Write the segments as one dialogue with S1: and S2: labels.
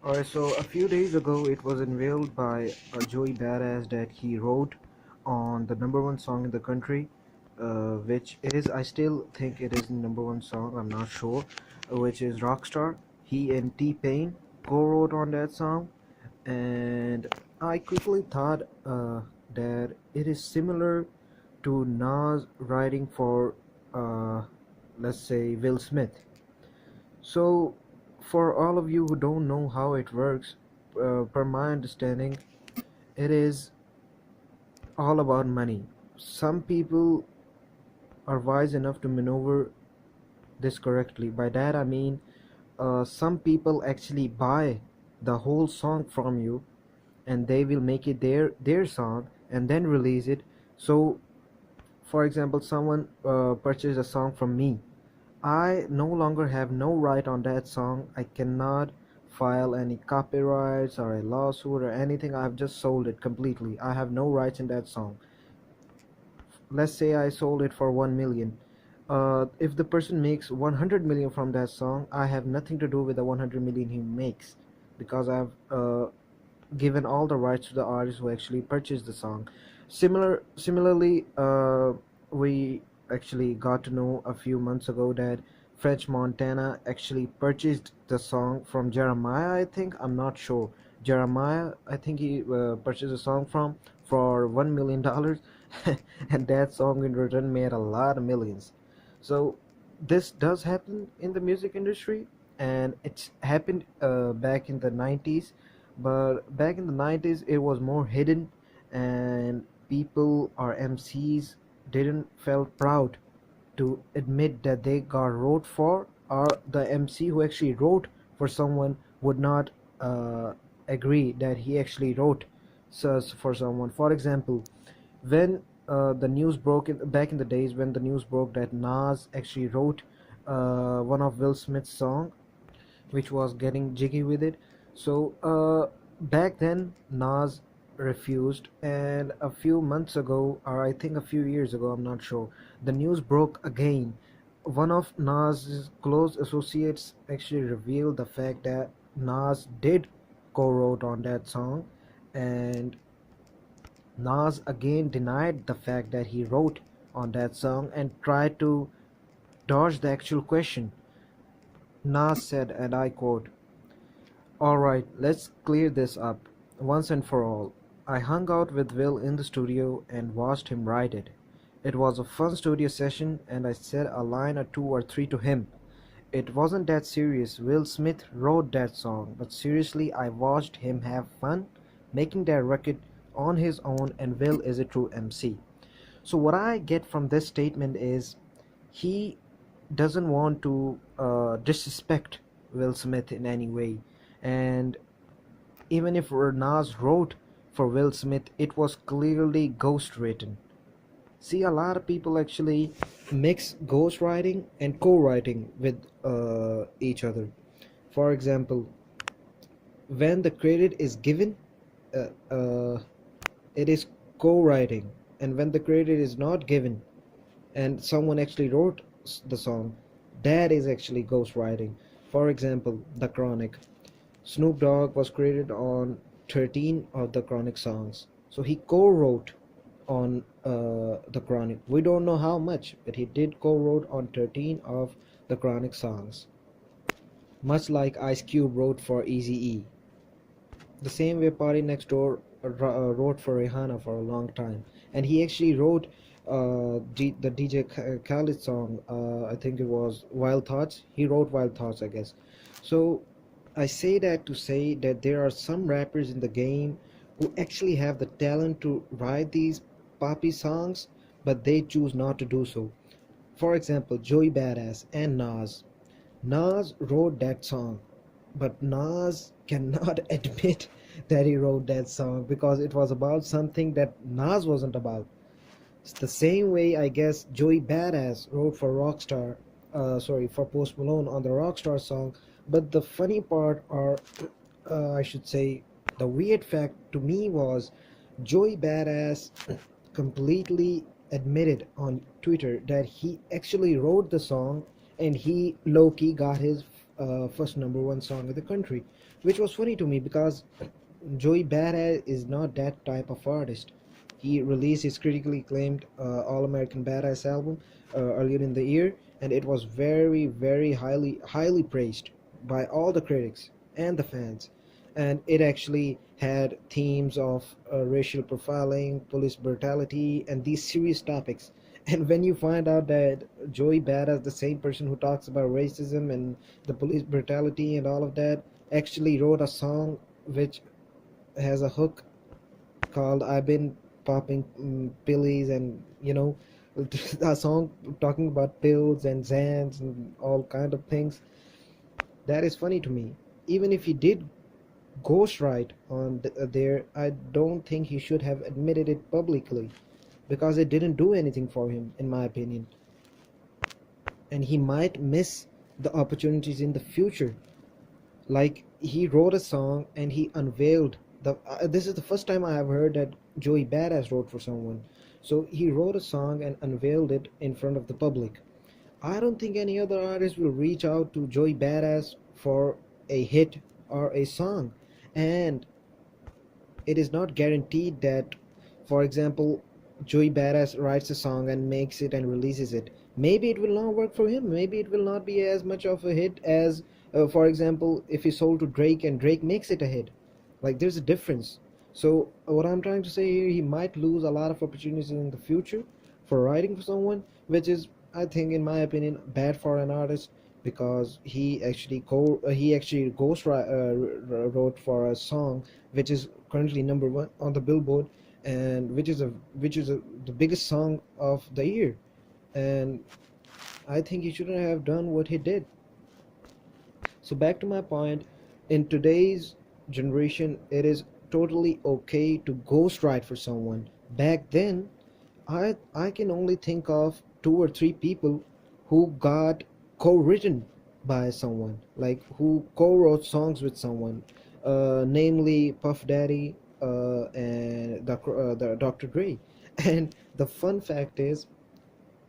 S1: Alright, so a few days ago it was unveiled by Joey Badass that he wrote on the number one song in the country, which is, I still think it is the number one song, I'm not sure, which is Rockstar. He and T-Pain co-wrote on that song, and I quickly thought that it is similar to Nas writing for, uh, let's say, Will Smith. So, for all of you who don't know how it works, per my understanding, it is all about money. Some people are wise enough to maneuver this correctly. By that I mean, some people actually buy the whole song from you, and they will make it their song and then release it. So, for example, someone purchased a song from me. I no longer have no right on that song. I cannot file any copyrights or a lawsuit or anything. I have just sold it completely. I have no rights in that song. Let's say I sold it for 1 million. If the person makes 100 million from that song, I have nothing to do with the 100 million he makes, because I've given all the rights to the artist who actually purchased the song. Similarly, we actually got to know a few months ago that French Montana actually purchased the song from Jeremiah. I think, I'm not sure. Jeremiah, I think he purchased a song from for $1 million, and that song in return made a lot of millions. So this does happen in the music industry, and it's happened back in the 90s, but back in the 90s it was more hidden, and people or MCs didn't felt proud to admit that they got wrote for, or the MC who actually wrote for someone would not agree that he actually wrote for someone. For example, when the news broke back in the days, when the news broke that Nas actually wrote one of Will Smith's song, which was getting jiggy with it. So back then Nas refused, and a few months ago, or I think a few years ago, I'm not sure, the news broke again. One of Nas's close associates actually revealed the fact that Nas did co-wrote on that song, and Nas again denied the fact that he wrote on that song and tried to dodge the actual question. Nas said, and I quote, "Alright, let's clear this up once and for all. I hung out with Will in the studio and watched him write it. It was a fun studio session, and I said a line or two or three to him. It wasn't that serious. Will Smith wrote that song, but seriously, I watched him have fun making that record on his own, and Will is a true MC." So, what I get from this statement is he doesn't want to disrespect Will Smith in any way. And even if Nas wrote for Will Smith, it was clearly ghost written. See, a lot of people actually mix ghostwriting and co-writing with each other. For example, when the credit is given, uh, uh, it is co-writing, and when the credit is not given and someone actually wrote the song, that is actually ghostwriting. For example, The Chronic. Snoop Dogg was credited on 13 of the Chronic songs. So he co-wrote on the Chronic. We don't know how much, but he did co-wrote on 13 of the Chronic songs. Much like Ice Cube wrote for Eazy-E. The same way Party Next Door wrote for Rihanna for a long time. And he actually wrote the DJ Khaled song, I think it was Wild Thoughts. He wrote Wild Thoughts, I guess. So I say that to say that there are some rappers in the game who actually have the talent to write these poppy songs, but they choose not to do so. For example, Joey Badass and Nas. Nas wrote that song, but Nas cannot admit that he wrote that song because it was about something that Nas wasn't about. It's the same way, I guess, Joey Badass wrote for Rockstar, for Post Malone on the Rockstar song. But the funny part, or I should say, the weird fact to me was Joey Badass completely admitted on Twitter that he actually wrote the song, and he low key got his first number one song in the country, which was funny to me because Joey Badass is not that type of artist. He released his critically acclaimed All American Badass album earlier in the year, and it was very, very highly praised by all the critics and the fans. And it actually had themes of racial profiling, police brutality, and these serious topics. And when you find out that Joey Badass, the same person who talks about racism and the police brutality and all of that, actually wrote a song which has a hook called "I've been popping pillies," and a song talking about pills and Zans and all kind of things. That is funny to me. Even if he did ghostwrite on there, I don't think he should have admitted it publicly because it didn't do anything for him, in my opinion. And he might miss the opportunities in the future. Like he wrote a song and he unveiled the. This is the first time I have heard that Joey Badass wrote for someone. So he wrote a song and unveiled it in front of the public. I don't think any other artist will reach out to Joey Badass for a hit or a song, and it is not guaranteed that, for example, Joey Badass writes a song and makes it and releases it. Maybe it will not work for him. Maybe it will not be as much of a hit as, for example, if he sold to Drake and Drake makes it a hit. Like there's a difference. So what I'm trying to say here, he might lose a lot of opportunities in the future for writing for someone, which is, I think, in my opinion, bad for an artist because he actually wrote for a song which is currently number one on the Billboard, and which is the biggest song of the year. And I think he shouldn't have done what he did. So back to my point, in today's generation, it is totally okay to ghostwrite for someone. Back then, I can only think of two or three people who got co-written by someone, like who co-wrote songs with someone, namely Puff Daddy and the Dr. Dre. And the fun fact is,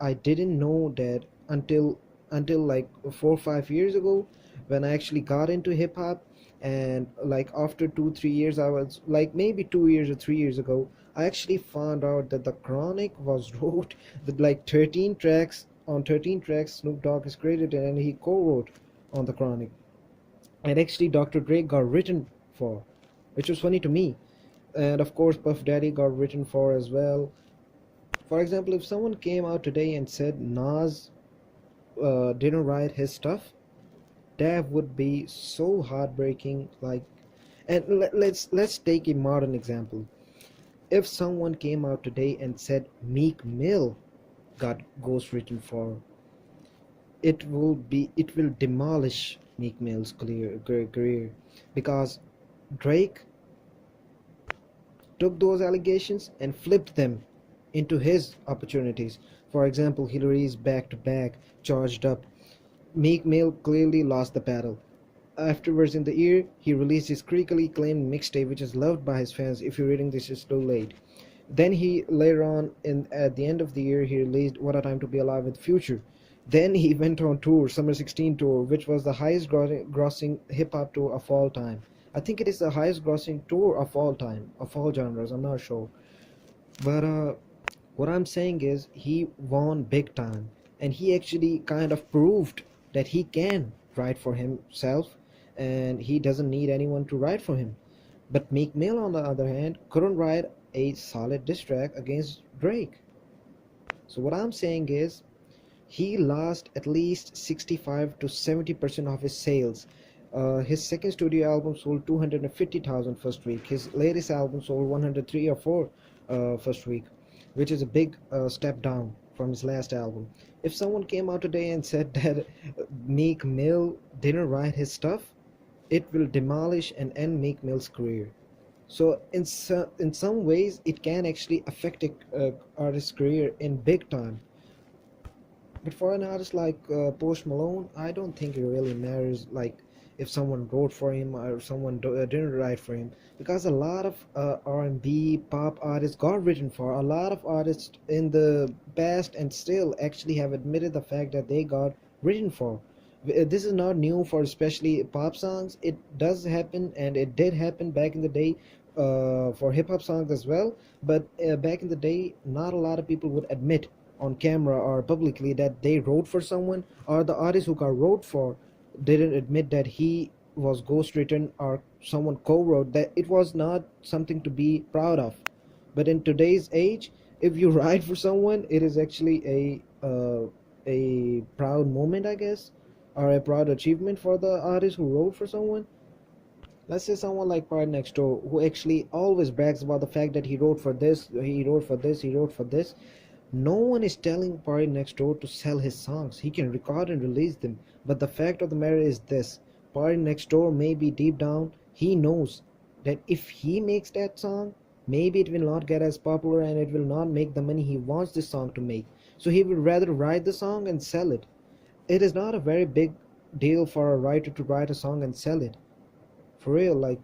S1: I didn't know that until like 4 or 5 years ago when I actually got into hip hop, and like after 2 3 years, I was like maybe 2 years or 3 years ago, I actually found out that the Chronic was wrote with like 13 tracks. On 13 tracks, Snoop Dogg is credited and he co-wrote on the Chronic. And actually, Dr. Dre got written for, which was funny to me. And of course, Puff Daddy got written for as well. For example, if someone came out today and said Nas didn't write his stuff, that would be so heartbreaking. Like, and let's take a modern example. If someone came out today and said Meek Mill got ghost written for, it will demolish Meek Mill's career because Drake took those allegations and flipped them into his opportunities. For example, Hillary's back to back charged up. Meek Mill clearly lost the battle. Afterwards in the year, he released his critically acclaimed mixtape, which is loved by his fans. If you're reading this, it's too late. Then he later on, at the end of the year, he released What a Time to Be Alive with Future. Then he went on tour, Summer 16 tour, which was the highest grossing hip hop tour of all time. I think it is the highest grossing tour of all time, of all genres. I'm not sure, but what I'm saying is he won big time, and he actually kind of proved that he can write for himself, and he doesn't need anyone to write for him. But Meek Mill, on the other hand, couldn't write a solid diss track against Drake. So what I'm saying is he lost at least 65 to 70% of his sales. His second studio album sold 250,000 first week. His latest album sold 103 or 4 first week, which is a big step down from his last album. If someone came out today and said that Meek Mill didn't write his stuff, it will demolish and end Meek Mill's career. So in some ways, it can actually affect a artist's career in big time. But for an artist like Post Malone, I don't think it really matters. Like if someone wrote for him or someone didn't write for him, because a lot of R&B pop artists got written for. A lot of artists in the past and still actually have admitted the fact that they got written for. This is not new for especially pop songs. It does happen, and it did happen back in the day for hip hop songs as well. But back in the day, not a lot of people would admit on camera or publicly that they wrote for someone, or the artist who got wrote for didn't admit that he was ghostwritten or someone co-wrote. That it was not something to be proud of. But in today's age, if you write for someone, it is actually a proud moment, I guess, or a proud achievement for the artist who wrote for someone. Let's say someone like Party Next Door, who actually always brags about the fact that he wrote for this, he wrote for this, he wrote for this. No one is telling Party Next Door to sell his songs. He can record and release them. But the fact of the matter is this: Party Next Door, maybe deep down, he knows that if he makes that song, maybe it will not get as popular and it will not make the money he wants this song to make. So he would rather write the song and sell it. It is not a very big deal for a writer to write a song and sell it. For real, like,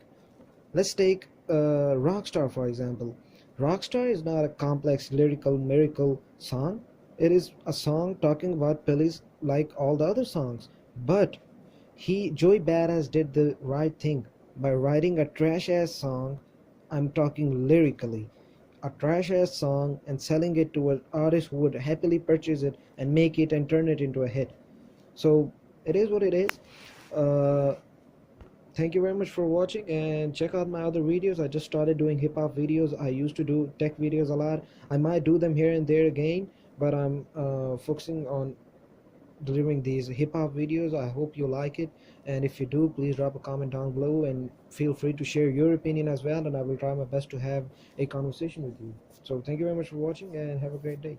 S1: let's take Rockstar for example. Rockstar is not a complex lyrical miracle song. It is a song talking about police like all the other songs. But Joey Badass did the right thing by writing a trash ass song. I'm talking lyrically. A trash ass song and selling it to an artist who would happily purchase it and make it and turn it into a hit. So it is what it is. Uh, Thank you very much for watching, and check out my other videos. I just started doing hip hop videos. I used to do tech videos a lot. I might do them here and there again, but I'm focusing on delivering these hip hop videos. I hope you like it, and if you do, please drop a comment down below and feel free to share your opinion as well, and I will try my best to have a conversation with you. So thank you very much for watching and have a great day.